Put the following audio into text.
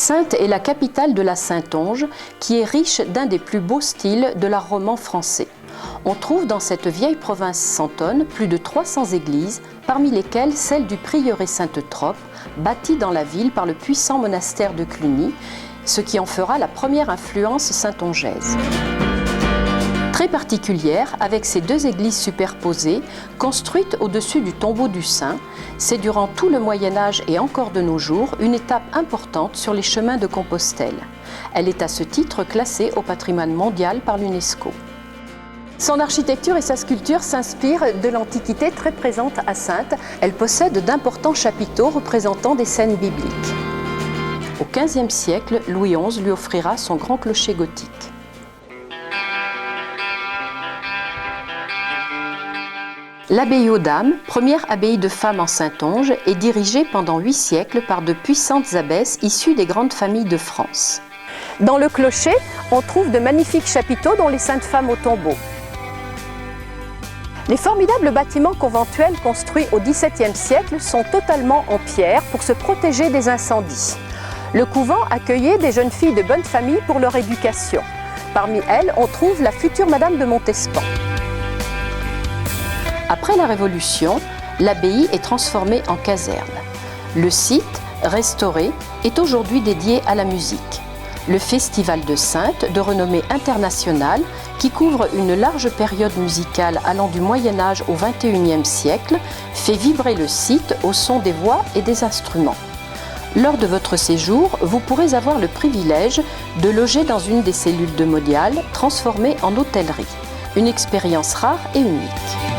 Saintes est la capitale de la Saintonge, qui est riche d'un des plus beaux styles de l'art roman français. On trouve dans cette vieille province santonne plus de 300 églises, parmi lesquelles celle du prieuré Sainte-Trope, bâtie dans la ville par le puissant monastère de Cluny, ce qui en fera la première influence saintongeaise. Très particulière, avec ces deux églises superposées, construites au-dessus du tombeau du saint, c'est durant tout le Moyen-Âge et encore de nos jours une étape importante sur les chemins de Compostelle. Elle est à ce titre classée au patrimoine mondial par l'UNESCO. Son architecture et sa sculpture s'inspirent de l'Antiquité très présente à Saintes. Elle possède d'importants chapiteaux représentant des scènes bibliques. Au XVe siècle, Louis XI lui offrira son grand clocher gothique. L'abbaye aux Dames, première abbaye de femmes en Saintonge, est dirigée pendant 8 siècles par de puissantes abbesses issues des grandes familles de France. Dans le clocher, on trouve de magnifiques chapiteaux dont les saintes femmes au tombeau. Les formidables bâtiments conventuels construits au XVIIe siècle sont totalement en pierre pour se protéger des incendies. Le couvent accueillait des jeunes filles de bonne famille pour leur éducation. Parmi elles, on trouve la future Madame de Montespan. Après la Révolution, l'abbaye est transformée en caserne. Le site, restauré, est aujourd'hui dédié à la musique. Le Festival de Saintes, de renommée internationale, qui couvre une large période musicale allant du Moyen-Âge au XXIe siècle, fait vibrer le site au son des voix et des instruments. Lors de votre séjour, vous pourrez avoir le privilège de loger dans une des cellules de Modial, transformée en hôtellerie. Une expérience rare et unique.